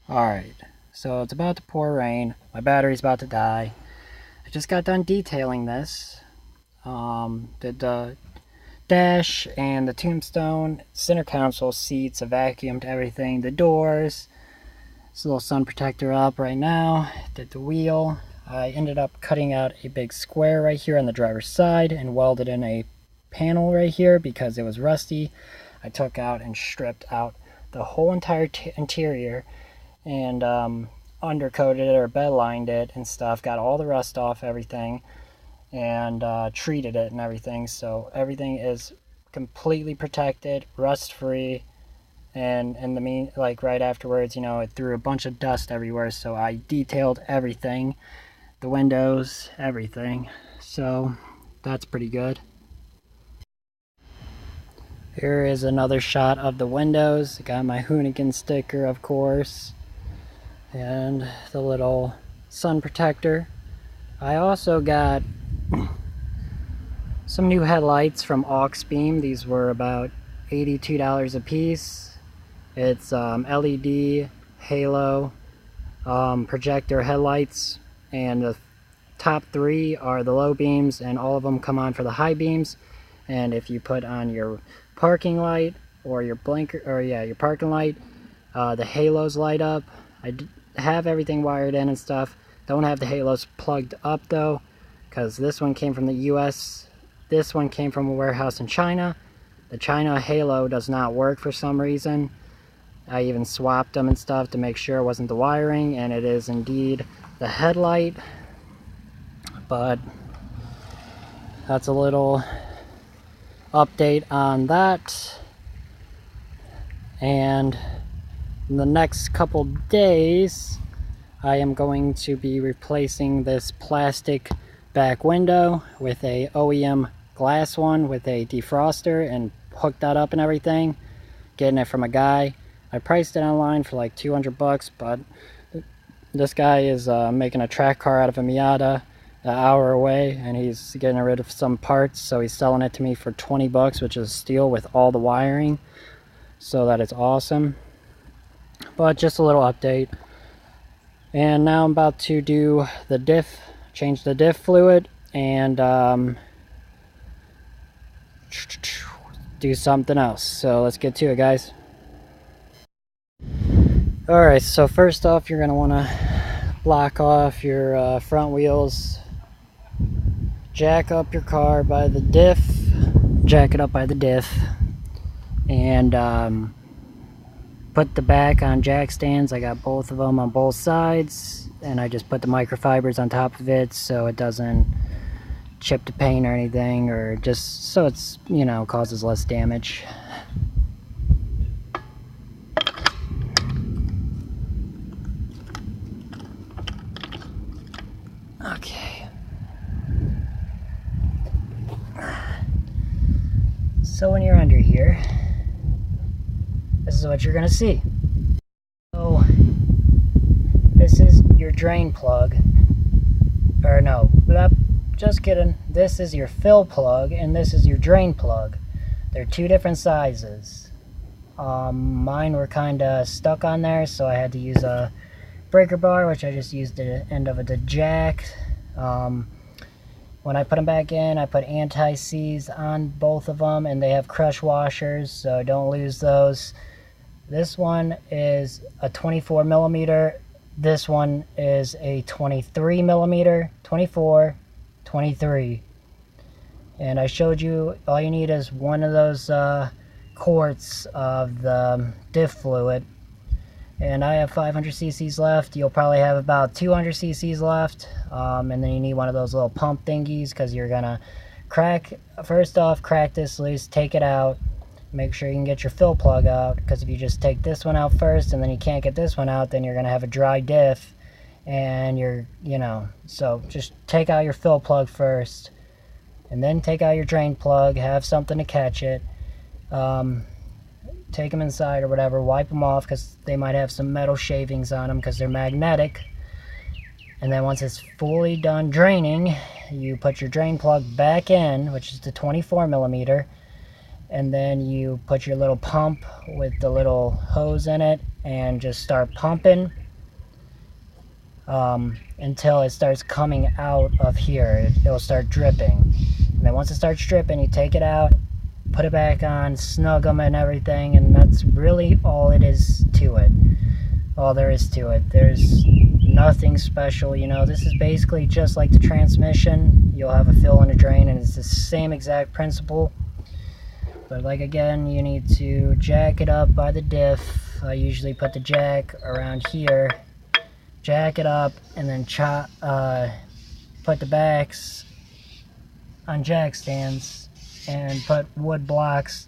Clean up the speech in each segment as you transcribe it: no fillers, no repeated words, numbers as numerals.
Alright, so it's about to pour rain. My battery's about to die. I just got done detailing this. Did the dash and the tombstone, center console seats, I vacuumed everything, the doors. This little sun protector up right now. Did the wheel. I ended up cutting out a big square right here on the driver's side and welded in a panel right here because it was rusty. I took out and stripped out the whole entire interior and undercoated it or bed lined it and stuff, got all the rust off everything, and treated it and everything, so everything is completely protected, rust free. And in the like right afterwards, you know, it threw a bunch of dust everywhere, so I detailed everything, the windows, everything, so that's pretty good. Here is another shot of the windows. I got my Hoonigan sticker, of course, and the little sun protector. I also got some new headlights from Auxbeam. These were about $82 a piece. It's LED halo projector headlights, and the top three are the low beams, and all of them come on for the high beams. And if you put on your parking light or your blinker, or yeah, your parking light, the halos light up. I have everything wired in and stuff. Don't have the halos plugged up though, because this one came from the US. This one came from a warehouse in China. The China halo does not work for some reason. I even swapped them and stuff to make sure it wasn't the wiring, and it is indeed the headlight. But that's a little update on that. And in the next couple days, I am going to be replacing this plastic back window with a OEM glass one with a defroster, and hooked that up and everything, getting it from a guy. I priced it online for like 200 bucks, but this guy is making a track car out of a Miata an hour away, and he's getting rid of some parts, so he's selling it to me for 20 bucks, which is steel with all the wiring, so that is awesome. But just a little update. And now I'm about to do the diff, change the diff fluid, and do something else. So let's get to it, guys. Alright, so first off, you're going to want to block off your front wheels, jack up your car by the diff, jack it up by the diff, and put the back on jack stands. I got both of them on both sides, and I just put the microfibers on top of it so it doesn't chip the paint or anything, or just so it's, you know, causes less damage. Okay. So when you're under here, this is what you're gonna see. So this is your drain plug, or no, just kidding. This is your fill plug, and this is your drain plug. They're two different sizes. Mine were kind of stuck on there, so I had to use a breaker bar, which I just used the end of the jack. When I put them back in, I put anti-seize on both of them, and they have crush washers, so don't lose those. This one is a 24 millimeter. This one is a 23 millimeter, 24, 23. And I showed you, all you need is one of those quarts of the Diff fluid. And I have 500 cc's left. You'll probably have about 200 cc's left. And then you need one of those little pump thingies, because you're gonna first off, crack this loose, take it out. Make sure you can get your fill plug out, because if you just take this one out first and then you can't get this one out, then you're gonna have a dry diff, and so just take out your fill plug first, and then take out your drain plug, have something to catch it. Take them inside or whatever, wipe them off, because they might have some metal shavings on them because they're magnetic. And then once it's fully done draining, you put your drain plug back in, which is the 24 millimeter, and then you put your little pump with the little hose in it and just start pumping until it starts coming out of here. It'll start dripping. And then once it starts dripping, you take it out, put it back on, snug them and everything, and that's really all it is to it. All there is to it. There's nothing special, this is basically just like the transmission. You'll have a fill and a drain, and it's the same exact principle. But like, again, you need to jack it up by the diff. I usually put the jack around here, jack it up, and then put the backs on jack stands, and put wood blocks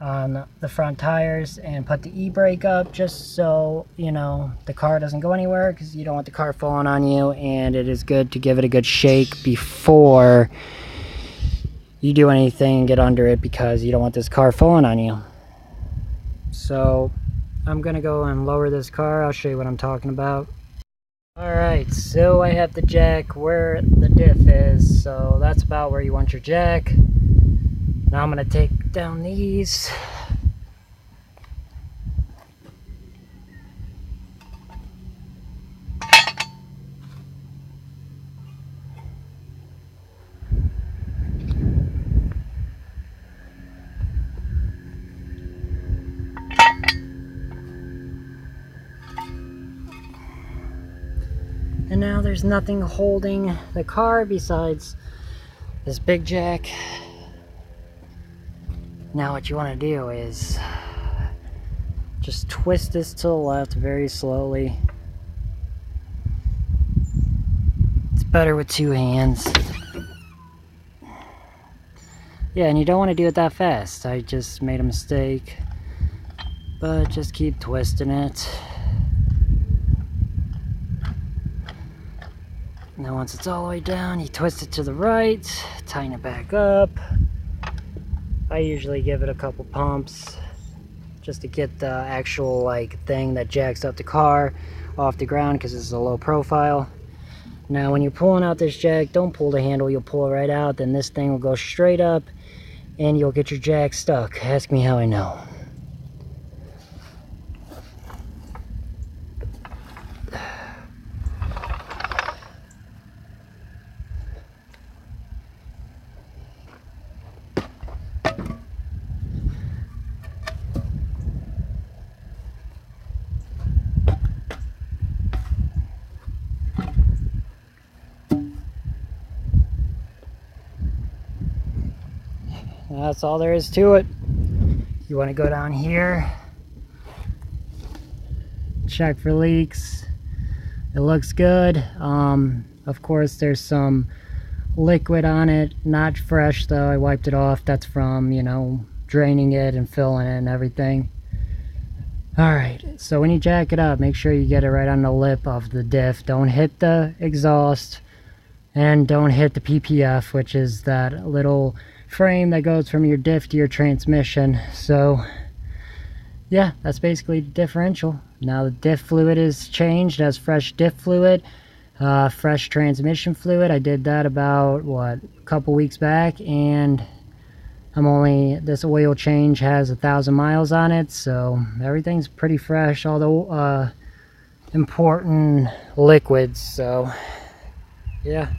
on the front tires, and put the e-brake up, just so the car doesn't go anywhere, because you don't want the car falling on you. And it is good to give it a good shake before you do anything and get under it, because you don't want this car falling on you. So I'm gonna go and lower this car. I'll show you what I'm talking about. Alright, so I have the jack where the diff is, so that's about where you want your jack. Now I'm going to take down these. And now there's nothing holding the car besides this big jack. Now what you want to do is just twist this to the left very slowly. It's better with two hands. Yeah, and you don't want to do it that fast. I just made a mistake. But just keep twisting it. Now once it's all the way down, you twist it to the right, tighten it back up. I usually give it a couple pumps just to get the actual thing that jacks up the car off the ground, because this is a low profile. Now when you're pulling out this jack, don't pull the handle, you'll pull it right out, then this thing will go straight up and you'll get your jack stuck. Ask me how I know. That's all there is to it. You want to go down here, check for leaks. It looks good. Of course there's some liquid on it, not fresh though. I wiped it off. That's from draining it and filling it and everything. Alright, so when you jack it up, make sure you get it right on the lip of the diff. Don't hit the exhaust, and don't hit the PPF, which is that little frame that goes from your diff to your transmission. So yeah, that's basically the differential. Now the diff fluid is changed as fresh diff fluid, fresh transmission fluid. I did that about a couple weeks back, and this oil change has 1,000 miles on it, so everything's pretty fresh. Although important liquids. So yeah.